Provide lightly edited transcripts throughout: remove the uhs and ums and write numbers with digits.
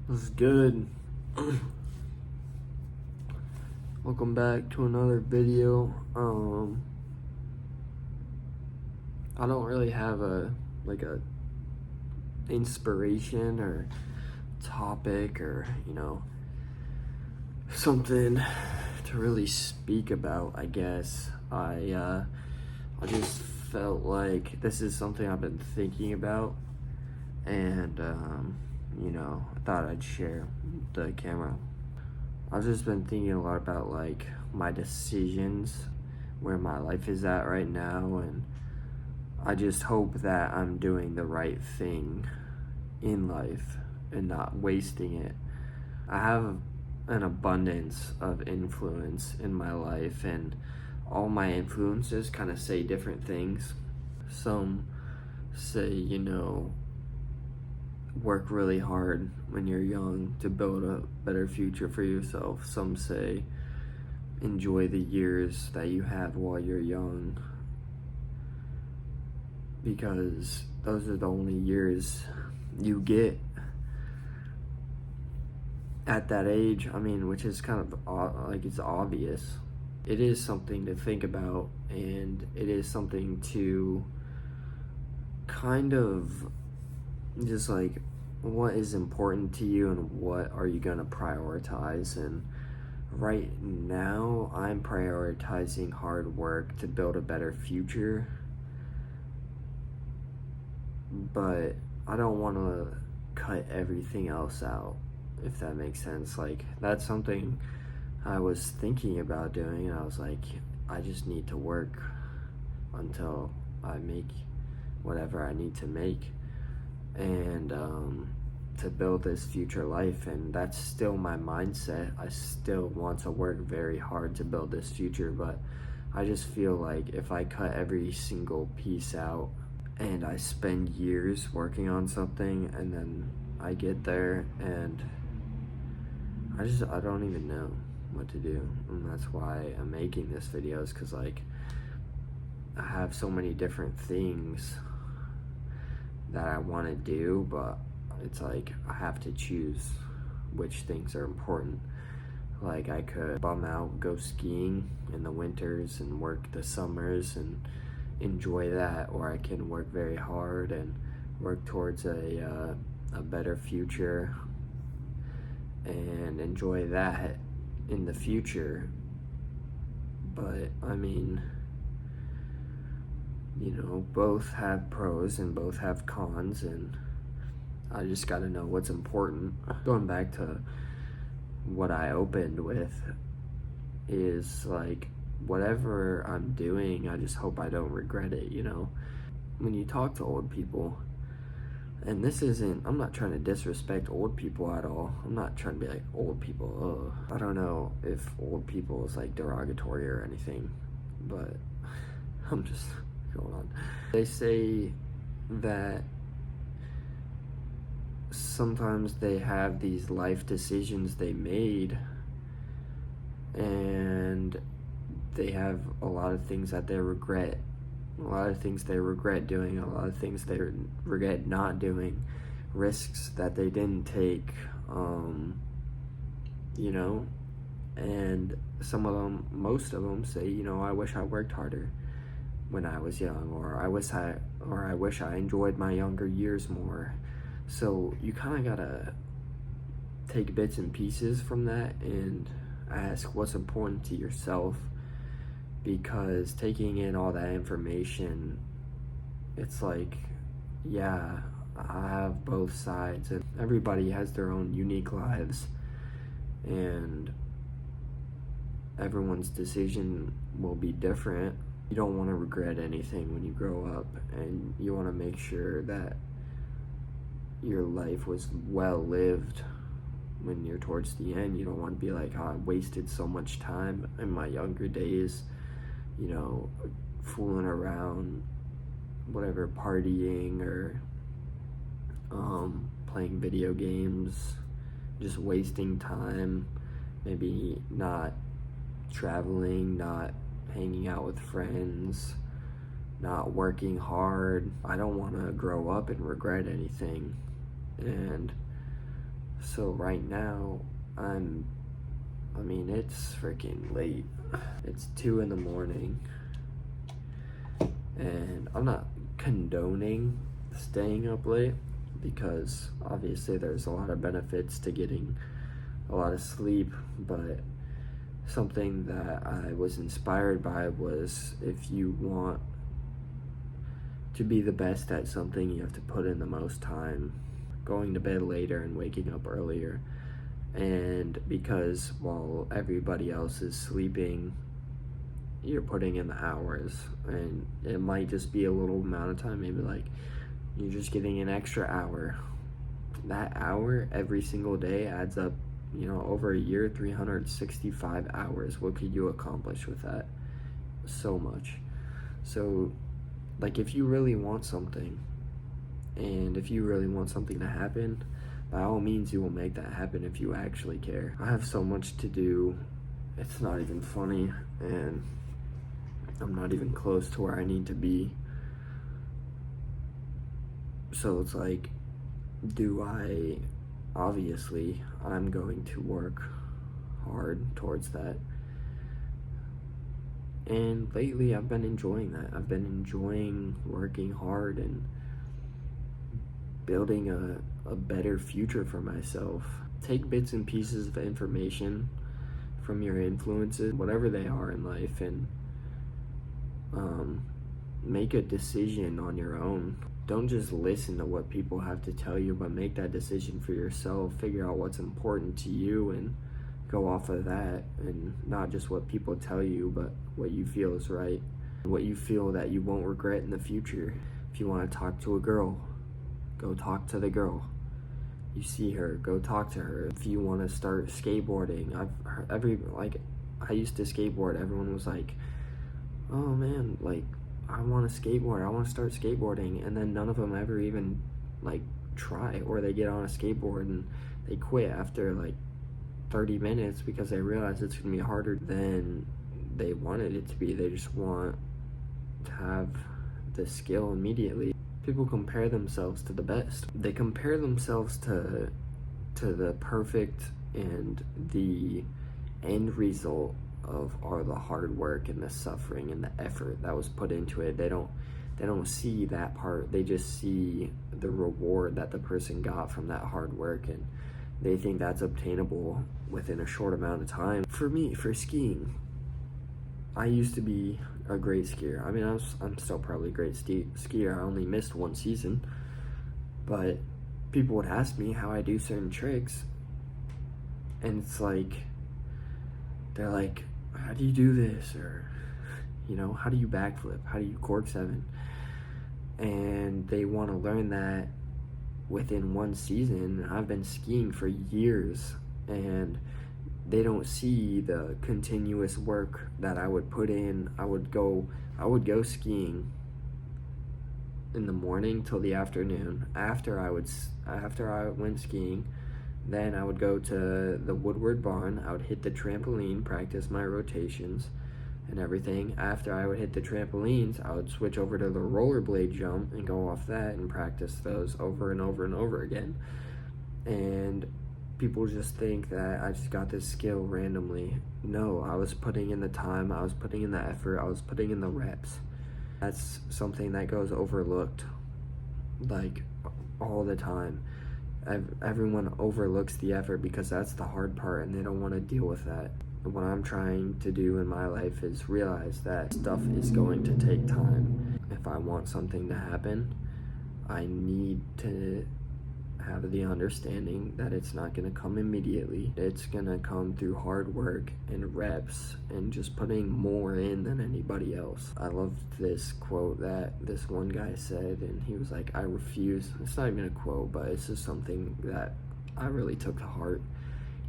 What's good? Welcome back to another video. I don't really have a inspiration or topic or something to really speak about. I guess I just felt like this is something I've been thinking about, and I thought I'd share the camera. I've just been thinking a lot about like my decisions, where my life is at right now, and I just hope that I'm doing the right thing in life and not wasting it. I have an abundance of influence in my life, and all my influences kind of say different things. Some say, work really hard when you're young to build a better future for yourself. Some say enjoy the years that you have while you're young, because those are the only years you get at that age. I mean, which is kind of like, it's obvious. It is something to think about, and it is something to kind of just like, what is important to you and what are you going to prioritize. And right now I'm prioritizing hard work to build a better future, but I don't want to cut everything else out, if that makes sense. Like, that's something I was thinking about doing, and I was like, I just need to work until I make whatever I need to make, and to build this future life. And that's still my mindset. I still want to work very hard to build this future, but I just feel like if I cut every single piece out and I spend years working on something, and then I get there and I don't even know what to do. And that's why I'm making this video, is because like I have so many different things that I want to do, but it's like I have to choose which things are important. Like, I could bum out, go skiing in the winters and work the summers and enjoy that, or I can work very hard and work towards a better future and enjoy that in the future. But I mean, both have pros and both have cons, and I just gotta know what's important. Going back to what I opened with, is like, whatever I'm doing, I just hope I don't regret it. When you talk to old people, and I'm not trying to disrespect old people at all. I'm not trying to be like, old people, I don't know if old people is like derogatory or anything, but I'm just going on. They say that sometimes they have these life decisions they made, and they have a lot of things that they regret. A lot of things they regret doing, a lot of things they regret not doing, risks that they didn't take, and most of them say, I wish I worked harder when I was young, or I wish I enjoyed my younger years more. So you kind of gotta take bits and pieces from that and ask what's important to yourself, because taking in all that information, it's like, yeah, I have both sides, and everybody has their own unique lives, and everyone's decision will be different. You don't want to regret anything when you grow up, and you want to make sure that your life was well lived when you're towards the end. You don't want to be like, oh, I wasted so much time in my younger days, fooling around, whatever, partying or playing video games, just wasting time, maybe not traveling, not hanging out with friends, not working hard. I don't want to grow up and regret anything. And So right now, it's freaking late. It's 2 in the morning, and I'm not condoning staying up late because obviously there's a lot of benefits to getting a lot of sleep, but something that I was inspired by was if you want to be the best at something, you have to put in the most time, going to bed later and waking up earlier. And because while everybody else is sleeping, you're putting in the hours, and it might just be a little amount of time, maybe like you're just getting an extra hour. That hour every single day adds up, over a year, 365 hours. What could you accomplish with that? So much. So, like, if you really want something, and if you really want something to happen, by all means, you will make that happen if you actually care. I have so much to do, it's not even funny, and I'm not even close to where I need to be. So it's like, obviously, I'm going to work hard towards that. And lately, I've been enjoying that. I've been enjoying working hard and building a better future for myself. Take bits and pieces of information from your influences, whatever they are in life, and make a decision on your own. Don't just listen to what people have to tell you, but make that decision for yourself. Figure out what's important to you and go off of that, and not just what people tell you, but what you feel is right, what you feel that you won't regret in the future. If you want to talk to a girl, go talk to the girl. You see her, go talk to her. If you want to start skateboarding, I used to skateboard. Everyone was like, oh man, like, I want to skateboard, I want to start skateboarding, and then none of them ever even like try, or they get on a skateboard and they quit after like 30 minutes because they realize it's gonna be harder than they wanted it to be. They just want to have the skill immediately. People compare themselves to the best. They compare themselves to the perfect, and the end result of all the hard work and the suffering and the effort that was put into it. They don't see that part. They just see the reward that the person got from that hard work, and they think that's obtainable within a short amount of time. For me, for skiing, I used to be a great skier. I'm still probably a great skier. I only missed one season, but people would ask me how I do certain tricks, and it's like, they're like, how do you do this? Or, how do you backflip? How do you cork 7? And they want to learn that within one season. I've been skiing for years, and they don't see the continuous work that I would put in. I would go skiing in the morning till the afternoon. After I went skiing, then I would go to the Woodward Barn. I would hit the trampoline, practice my rotations and everything. After I would hit the trampolines, I would switch over to the rollerblade jump and go off that and practice those over and over and over again. And people just think that I just got this skill randomly. No, I was putting in the time, I was putting in the effort, I was putting in the reps. That's something that goes overlooked, like, all the time. Everyone overlooks the effort because that's the hard part, and they don't want to deal with that. What I'm trying to do in my life is realize that stuff is going to take time. If I want something to happen, I need to have the understanding that it's not going to come immediately. It's going to come through hard work and reps and just putting more in than anybody else. I loved this quote that this one guy said, and he was like, I refuse. It's not even a quote, but it's just something that I really took to heart.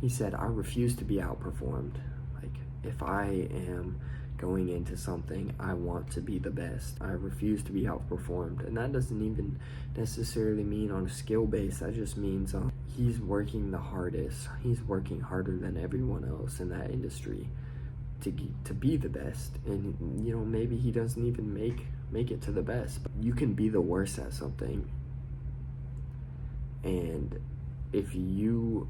He said, I refuse to be outperformed. Like, if I am going into something, I want to be the best. I refuse to be outperformed. And that doesn't even necessarily mean on a skill base. That just means he's working the hardest. He's working harder than everyone else in that industry to be the best. And maybe he doesn't even make it to the best. But you can be the worst at something, and if you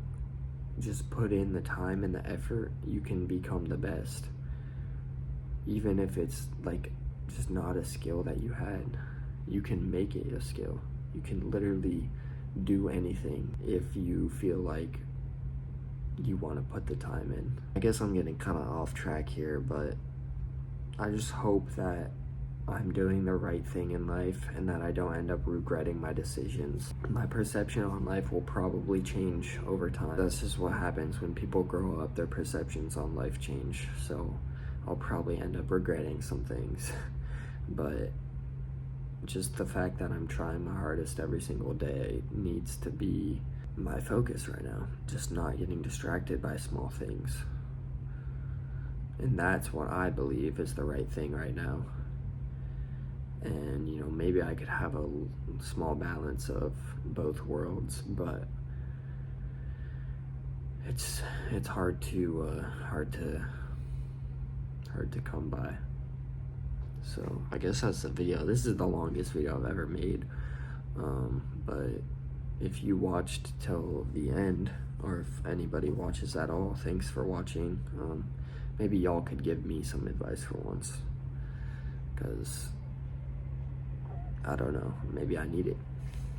just put in the time and the effort, you can become the best. Even if it's like just not a skill that you had, you can make it a skill. You can literally do anything if you feel like you want to put the time in. I guess I'm getting kind of off track here, but I just hope that I'm doing the right thing in life and that I don't end up regretting my decisions. My perception on life will probably change over time. That's just what happens when people grow up, their perceptions on life change. So I'll probably end up regretting some things. But just the fact that I'm trying my hardest every single day needs to be my focus right now. Just not getting distracted by small things. And that's what I believe is the right thing right now. And, you know, maybe I could have a small balance of both worlds, but it's hard to come by. So I guess that's the video. This is the longest video I've ever made. But if you watched till the end, or if anybody watches at all, thanks for watching. Maybe y'all could give me some advice for once, because I don't know, maybe I need it.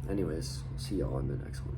Anyways, I'll see y'all in the next one.